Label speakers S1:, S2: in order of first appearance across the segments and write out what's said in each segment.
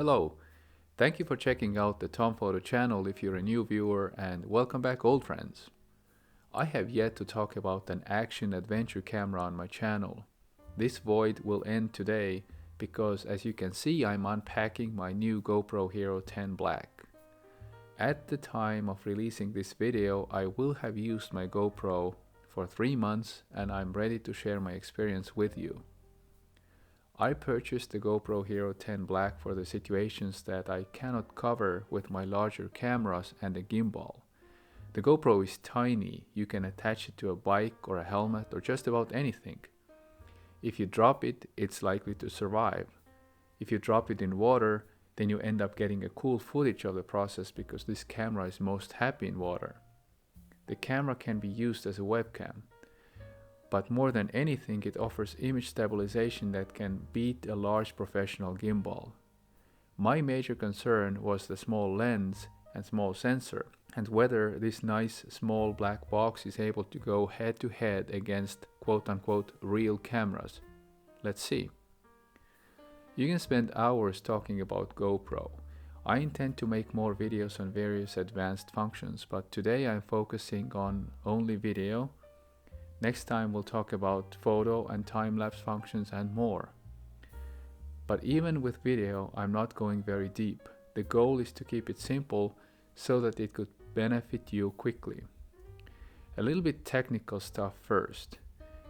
S1: Hello, thank you for checking out the Tom Photo channel if you're a new viewer, and welcome back old friends. I have yet to talk about an action adventure camera on my channel. This void will end today because, as you can see, I'm unpacking my new GoPro Hero 10 Black. At the time of releasing this video, I will have used my GoPro for 3 months and I'm ready to share my experience with you. I purchased the GoPro Hero 10 Black for the situations that I cannot cover with my larger cameras and a gimbal. The GoPro is tiny, you can attach it to a bike or a helmet or just about anything. If you drop it, it's likely to survive. If you drop it in water, then you end up getting a cool footage of the process because this camera is most happy in water. The camera can be used as a webcam. But more than anything, it offers image stabilization that can beat a large professional gimbal. My major concern was the small lens and small sensor, and whether this nice small black box is able to go head to head against quote-unquote real cameras. Let's see. You can spend hours talking about GoPro. I intend to make more videos on various advanced functions, but today I'm focusing on only video. Next time we'll talk about photo and time-lapse functions and more. But even with video, I'm not going very deep. The goal is to keep it simple so that it could benefit you quickly. A little bit technical stuff first.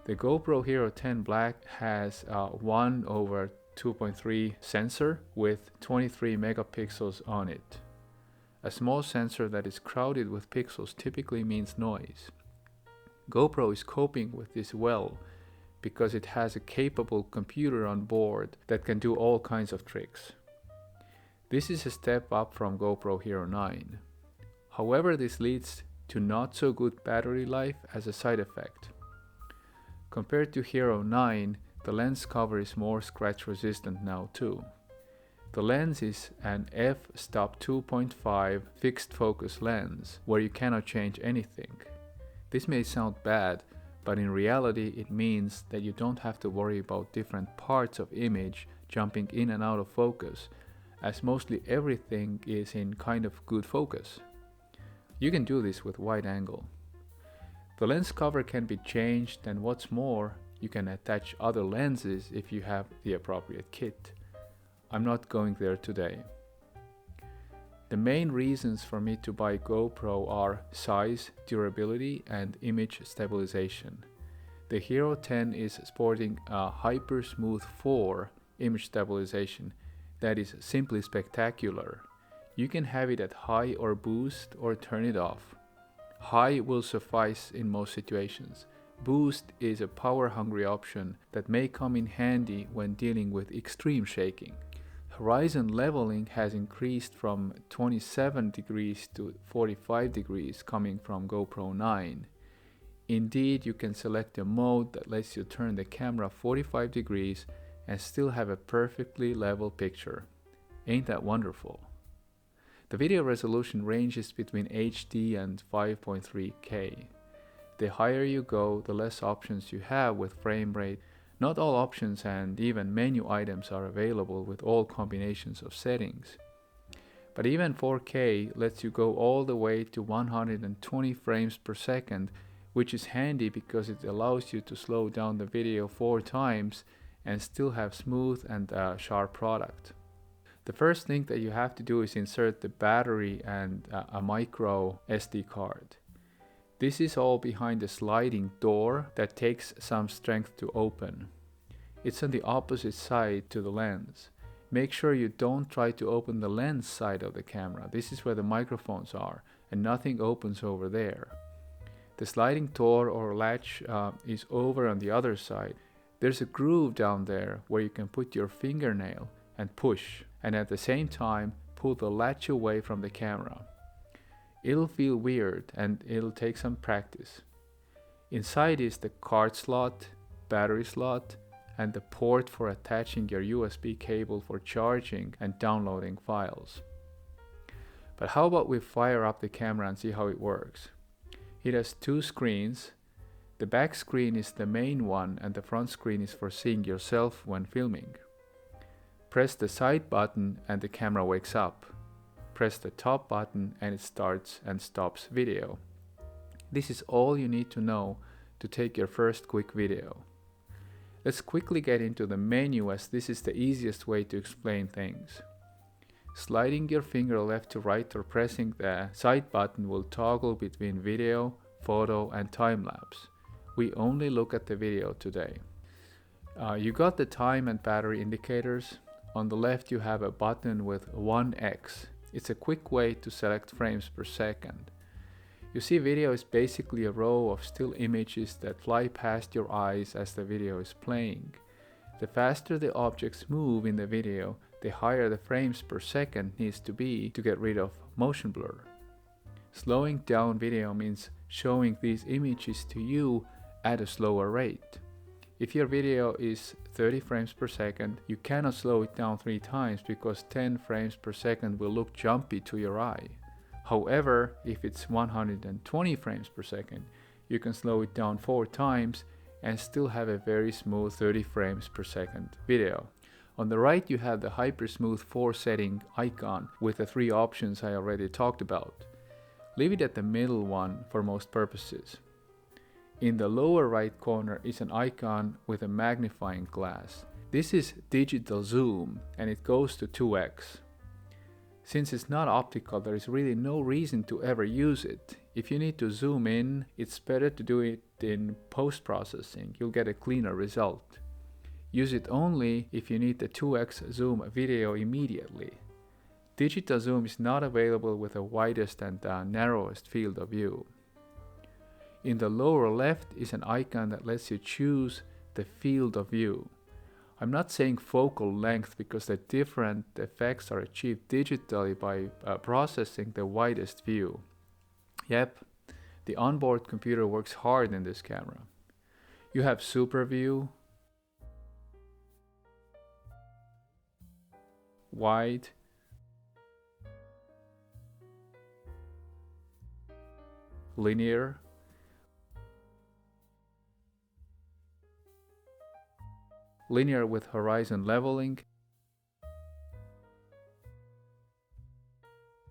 S1: The GoPro Hero 10 Black has a 1/2.3 sensor with 23 megapixels on it. A small sensor that is crowded with pixels typically means noise. GoPro is coping with this well because it has a capable computer on board that can do all kinds of tricks. This is a step up from GoPro Hero 9. However, this leads to not so good battery life as a side effect. Compared to Hero 9, the lens cover is more scratch resistant now too. The lens is an f-stop 2.5 fixed focus lens where you cannot change anything. This may sound bad, but in reality it means that you don't have to worry about different parts of image jumping in and out of focus, as mostly everything is in kind of good focus. You can do this with wide angle. The lens cover can be changed, and what's more, you can attach other lenses if you have the appropriate kit. I'm not going there today. The main reasons for me to buy GoPro are size, durability, and image stabilization. The Hero 10 is sporting a Hyper Smooth 4 image stabilization that is simply spectacular. You can have it at high or boost or turn it off. High will suffice in most situations. Boost is a power-hungry option that may come in handy when dealing with extreme shaking. Horizon leveling has increased from 27 degrees to 45 degrees coming from GoPro 9. Indeed, you can select a mode that lets you turn the camera 45 degrees and still have a perfectly level picture. Ain't that wonderful? The video resolution ranges between HD and 5.3K. The higher you go, the less options you have with frame rate. Not all options and even menu items are available with all combinations of settings. But even 4K lets you go all the way to 120 frames per second, which is handy because it allows you to slow down the video 4 times and still have smooth and sharp product. The first thing that you have to do is insert the battery and a micro SD card. This is all behind a sliding door that takes some strength to open. It's on the opposite side to the lens. Make sure you don't try to open the lens side of the camera. This is where the microphones are, and nothing opens over there. The sliding door or latch is over on the other side. There's a groove down there where you can put your fingernail and push, and at the same time pull the latch away from the camera. It'll feel weird and it'll take some practice. Inside is the card slot, battery slot, and the port for attaching your USB cable for charging and downloading files. But how about we fire up the camera and see how it works? It has 2 screens. The back screen is the main one and the front screen is for seeing yourself when filming. Press the side button and the camera wakes up. Press the top button and it starts and stops video. This is all you need to know to take your first quick video. Let's quickly get into the menu, as this is the easiest way to explain things. Sliding your finger left to right or pressing the side button will toggle between video, photo and time-lapse. We only look at the video today. You got the time and battery indicators. On the left you have a button with 1x. It's a quick way to select frames per second. You see, video is basically a row of still images that fly past your eyes as the video is playing. The faster the objects move in the video, the higher the frames per second needs to be to get rid of motion blur. Slowing down video means showing these images to you at a slower rate. If your video is 30 frames per second, you cannot slow it down 3 times because 10 frames per second will look jumpy to your eye. However, if it's 120 frames per second, you can slow it down 4 times and still have a very smooth 30 frames per second video. On the right you have the Hypersmooth 4 setting icon with the 3 options I already talked about. Leave it at the middle one for most purposes. In the lower right corner is an icon with a magnifying glass. This is digital zoom and it goes to 2x. Since it's not optical, there is really no reason to ever use it. If you need to zoom in, it's better to do it in post-processing. You'll get a cleaner result. Use it only if you need the 2x zoom video immediately. Digital zoom is not available with the widest and narrowest field of view. In the lower left is an icon that lets you choose the field of view. I'm not saying focal length because the different effects are achieved digitally by processing the widest view. Yep, the onboard computer works hard in this camera. You have super view, wide, linear, linear with horizon leveling,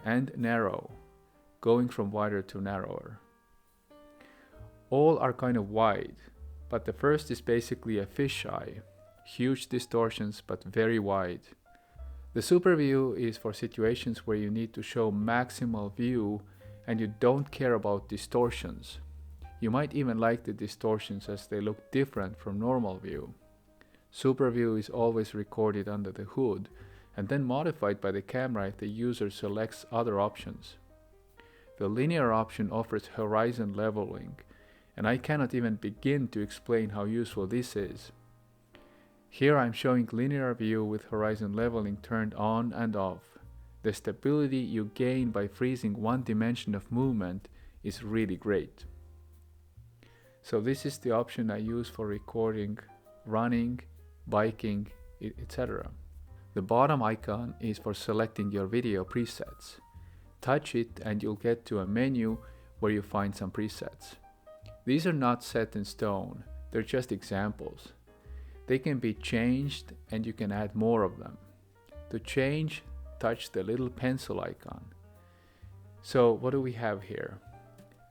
S1: and narrow, going from wider to narrower. All are kind of wide, but the first is basically a fisheye, huge distortions but very wide. The super view is for situations where you need to show maximal view and you don't care about distortions. You might even like the distortions as they look different from normal view. Super view is always recorded under the hood and then modified by the camera if the user selects other options. The linear option offers horizon leveling, and I cannot even begin to explain how useful this is. Here I'm showing linear view with horizon leveling turned on and off. The stability you gain by freezing one dimension of movement is really great. So this is the option I use for recording running, biking, etc. The bottom icon is for selecting your video presets. Touch it and you'll get to a menu where you find some presets. These are not set in stone, they're just examples. They can be changed and you can add more of them. To change, touch the little pencil icon. So what do we have here?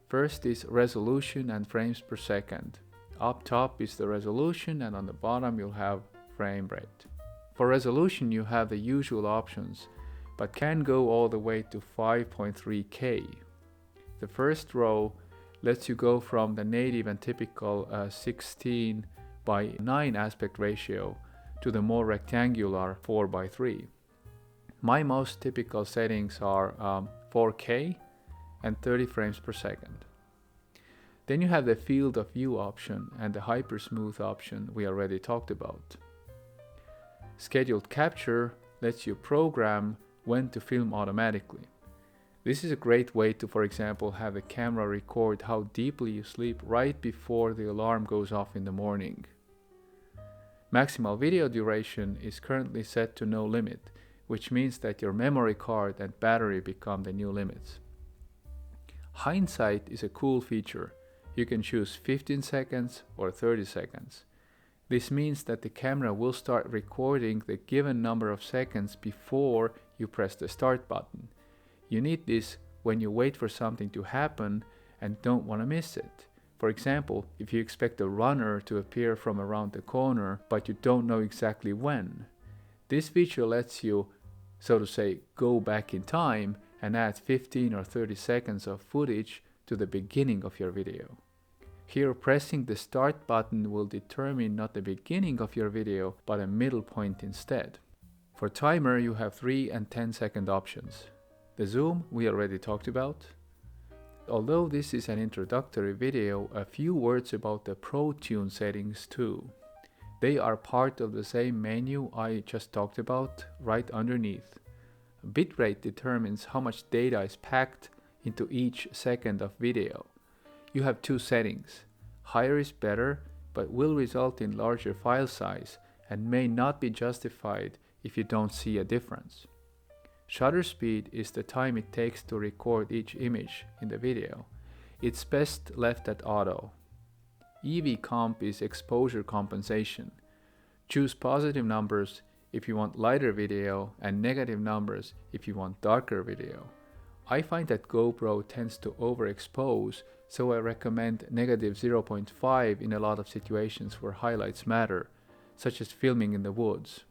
S1: First is resolution and frames per second. Up top is the resolution and on the bottom you'll have frame rate. For resolution you have the usual options, but can go all the way to 5.3K. The first row lets you go from the native and typical 16:9 aspect ratio to the more rectangular 4:3. My most typical settings are 4K and 30 frames per second. Then you have the field of view option and the hypersmooth option we already talked about. Scheduled capture lets you program when to film automatically. This is a great way to, for example, have the camera record how deeply you sleep right before the alarm goes off in the morning. Maximal video duration is currently set to no limit, which means that your memory card and battery become the new limits. Hindsight is a cool feature. You can choose 15 seconds or 30 seconds. This means that the camera will start recording the given number of seconds before you press the start button. You need this when you wait for something to happen and don't want to miss it. For example, if you expect a runner to appear from around the corner, but you don't know exactly when. This feature lets you, so to say, go back in time and add 15 or 30 seconds of footage to the beginning of your video. Here, pressing the start button will determine not the beginning of your video, but a middle point instead. For timer, you have 3 and 10-second options. The zoom we already talked about. Although this is an introductory video, a few words about the Pro Tune settings too. They are part of the same menu I just talked about, right underneath. Bitrate determines how much data is packed into each second of video. You have 2 settings. Higher is better, but will result in larger file size and may not be justified if you don't see a difference. Shutter speed is the time it takes to record each image in the video. It's best left at auto. EV comp is exposure compensation. Choose positive numbers if you want lighter video and negative numbers if you want darker video. I find that GoPro tends to overexpose, so I recommend negative 0.5 in a lot of situations where highlights matter, such as filming in the woods.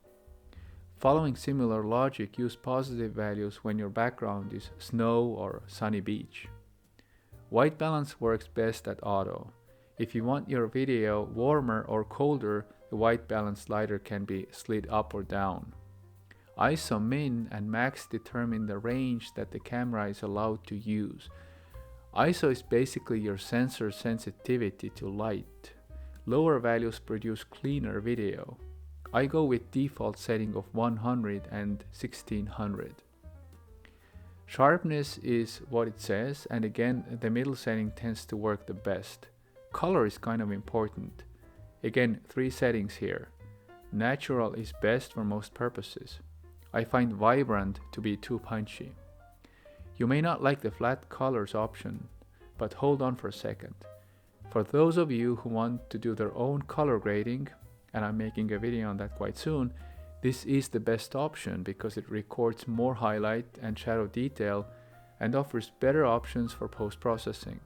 S1: Following similar logic, use positive values when your background is snow or sunny beach. White balance works best at auto. If you want your video warmer or colder, the white balance slider can be slid up or down. ISO min and max determine the range that the camera is allowed to use. ISO is basically your sensor sensitivity to light. Lower values produce cleaner video. I go with default setting of 100 and 1600. Sharpness is what it says, and again the middle setting tends to work the best. Color is kind of important. Again, 3 settings here. Natural is best for most purposes. I find vibrant to be too punchy. You may not like the flat colors option, but hold on for a second. For those of you who want to do their own color grading, and I'm making a video on that quite soon, this is the best option because it records more highlight and shadow detail and offers better options for post-processing.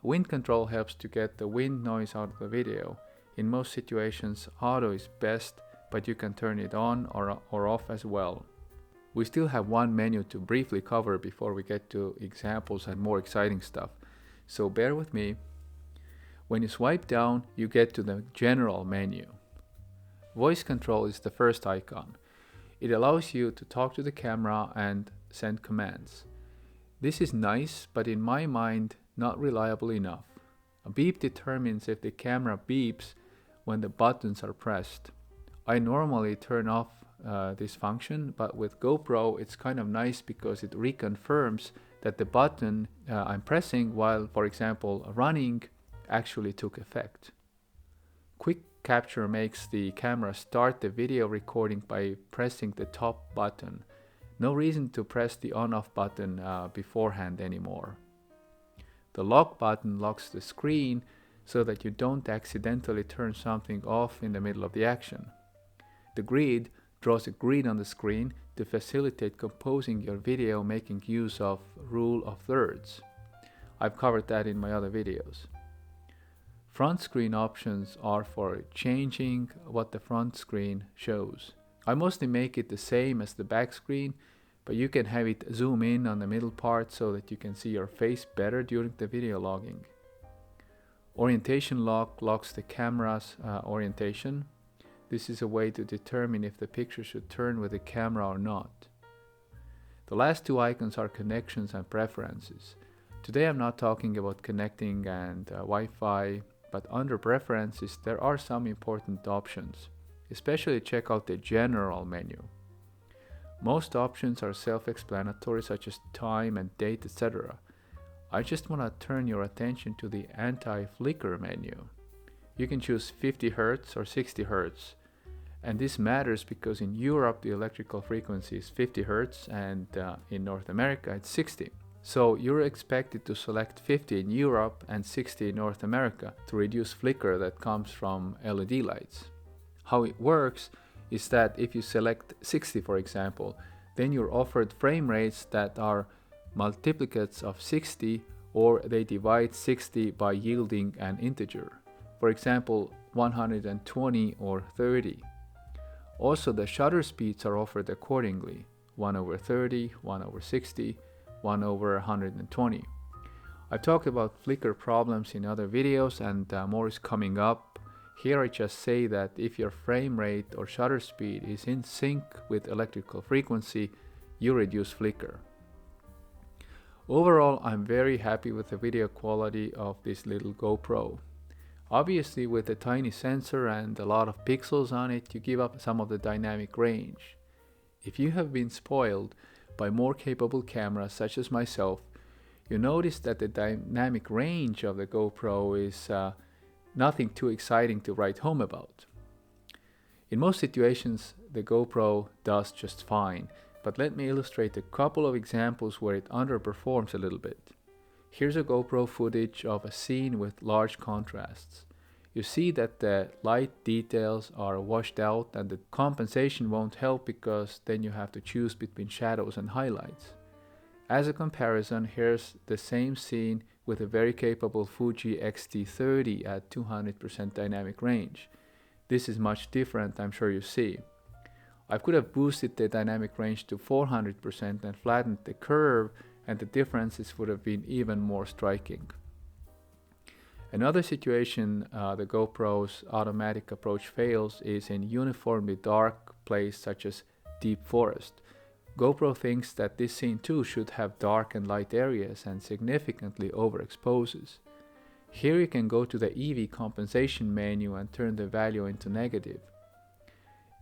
S1: Wind control helps to get the wind noise out of the video. In most situations, auto is best, but you can turn it on or off as well. We still have one menu to briefly cover before we get to examples and more exciting stuff, so bear with me. When you swipe down, you get to the General menu. Voice control is the first icon. It allows you to talk to the camera and send commands. This is nice, but in my mind, not reliable enough. A beep determines if the camera beeps when the buttons are pressed. I normally turn off this function, but with GoPro it's kind of nice because it reconfirms that the button I'm pressing while, for example, running actually took effect. Quick capture makes the camera start the video recording by pressing the top button. No reason to press the on-off button beforehand anymore. The lock button locks the screen so that you don't accidentally turn something off in the middle of the action. The grid draws a grid on the screen to facilitate composing your video making use of rule of thirds. I've covered that in my other videos. Front screen options are for changing what the front screen shows. I mostly make it the same as the back screen, but you can have it zoom in on the middle part so that you can see your face better during the video logging. Orientation lock locks the camera's orientation. This is a way to determine if the picture should turn with the camera or not. The last 2 icons are connections and preferences. Today I'm not talking about connecting and Wi-Fi, but under preferences there are some important options. Especially check out the General menu. Most options are self-explanatory, such as time and date, etc. I just want to turn your attention to the anti-flicker menu. You can choose 50 Hz or 60 Hz. And this matters because in Europe the electrical frequency is 50 Hz and in North America it's 60. So you're expected to select 50 in Europe and 60 in North America to reduce flicker that comes from LED lights. How it works is that if you select 60, for example, then you're offered frame rates that are multiplicates of 60, or they divide 60 by yielding an integer. For example, 120 or 30. Also, the shutter speeds are offered accordingly: 1/30, 1/60, 1/120. I've talked about flicker problems in other videos, and more is coming up. Here I just say that if your frame rate or shutter speed is in sync with electrical frequency, you reduce flicker. Overall, I'm very happy with the video quality of this little GoPro. Obviously, with a tiny sensor and a lot of pixels on it, you give up some of the dynamic range. If you have been spoiled by more capable cameras such as myself, you notice that the dynamic range of the GoPro is nothing too exciting to write home about. In most situations, the GoPro does just fine, but let me illustrate a couple of examples where it underperforms a little bit. Here's a GoPro footage of a scene with large contrasts. You see that the light details are washed out, and the compensation won't help because then you have to choose between shadows and highlights. As a comparison, here's the same scene with a very capable Fuji X-T30 at 200% dynamic range. This is much different, I'm sure you see. I could have boosted the dynamic range to 400% and flattened the curve, and the differences would have been even more striking. Another situation the GoPro's automatic approach fails is in uniformly dark place such as deep forest. GoPro thinks that this scene too should have dark and light areas and significantly overexposes. Here you can go to the EV compensation menu and turn the value into negative.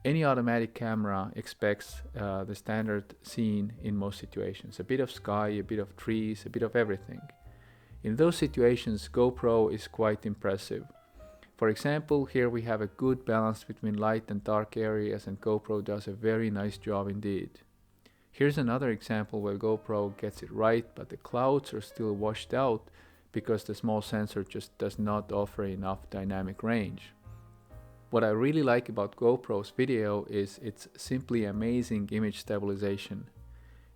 S1: Any automatic camera expects the standard scene in most situations: a bit of sky, a bit of trees, a bit of everything. In those situations, GoPro is quite impressive. For example, here we have a good balance between light and dark areas, and GoPro does a very nice job indeed. Here's another example where GoPro gets it right, but the clouds are still washed out because the small sensor just does not offer enough dynamic range. What I really like about GoPro's video is its simply amazing image stabilization.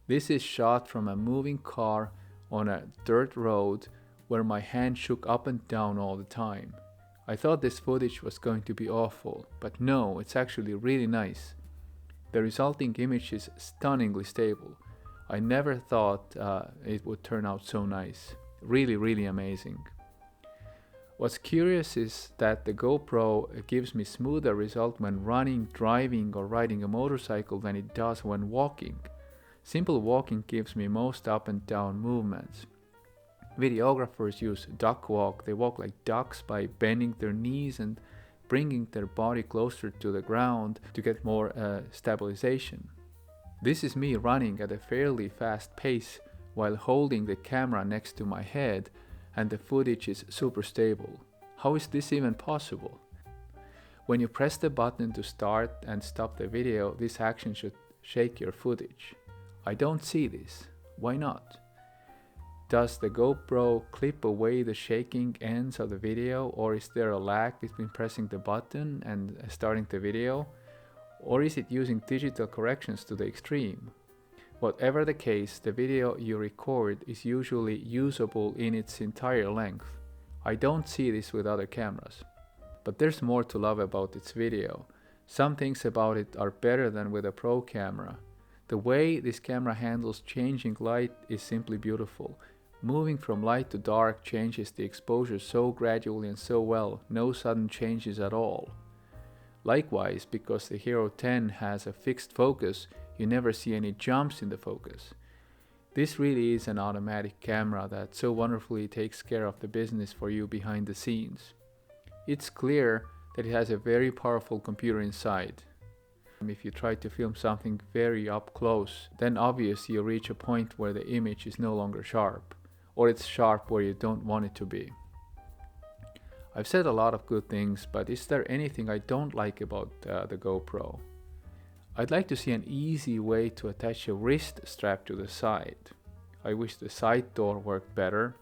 S1: This is shot from a moving car on a dirt road where my hand shook up and down all the time. I thought this footage was going to be awful, but no, it's actually really nice. The resulting image is stunningly stable. I never thought it would turn out so nice. Really amazing. What's curious is that the GoPro gives me smoother result when running, driving, or riding a motorcycle than it does when walking. Simple walking gives me most up and down movements. Videographers use duck walk. They walk like ducks by bending their knees and bringing their body closer to the ground to get more stabilization. This is me running at a fairly fast pace while holding the camera next to my head, and the footage is super stable. How is this even possible? When you press the button to start and stop the video, this action should shake your footage. I don't see this. Why not? Does the GoPro clip away the shaking ends of the video, or is there a lag between pressing the button and starting the video? Or is it using digital corrections to the extreme? Whatever the case, the video you record is usually usable in its entire length. I don't see this with other cameras. But there's more to love about its video. Some things about it are better than with a pro camera. The way this camera handles changing light is simply beautiful. Moving from light to dark changes the exposure so gradually and so well, no sudden changes at all. Likewise, because the Hero 10 has a fixed focus, you never see any jumps in the focus. This really is an automatic camera that so wonderfully takes care of the business for you behind the scenes. It's clear that it has a very powerful computer inside. If you try to film something very up close, then obviously you reach a point where the image is no longer sharp, or it's sharp where you don't want it to be. I've said a lot of good things, but is there anything I don't like about the GoPro? I'd like to see an easy way to attach a wrist strap to the side. I wish the side door worked better.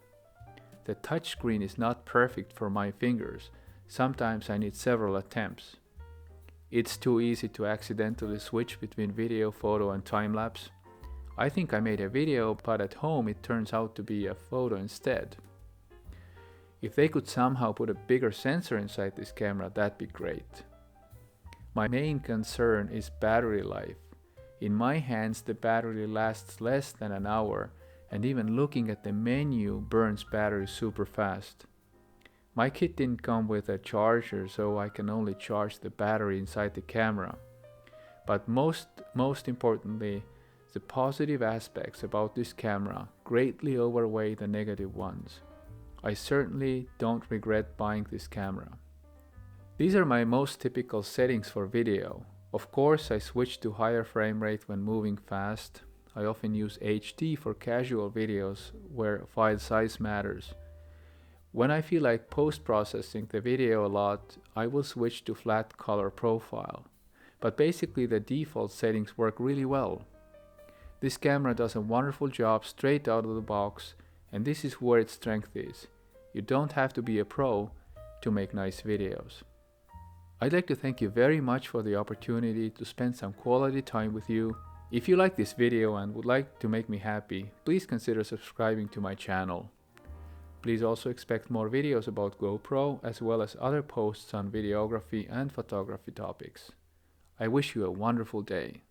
S1: The touchscreen is not perfect for my fingers. Sometimes I need several attempts. It's too easy to accidentally switch between video, photo, and time-lapse. I think I made a video, but at home it turns out to be a photo instead. If they could somehow put a bigger sensor inside this camera, that'd be great. My main concern is battery life. In my hands, the battery lasts less than an hour, and even looking at the menu burns battery super fast. My kit didn't come with a charger, so I can only charge the battery inside the camera. But most importantly, the positive aspects about this camera greatly outweigh the negative ones. I certainly don't regret buying this camera. These are my most typical settings for video. Of course, I switch to higher frame rate when moving fast. I often use HD for casual videos where file size matters. When I feel like post-processing the video a lot, I will switch to flat color profile. But basically the default settings work really well. This camera does a wonderful job straight out of the box, and this is where its strength is. You don't have to be a pro to make nice videos. I'd like to thank you very much for the opportunity to spend some quality time with you. If you like this video and would like to make me happy, please consider subscribing to my channel. Please also expect more videos about GoPro as well as other posts on videography and photography topics. I wish you a wonderful day.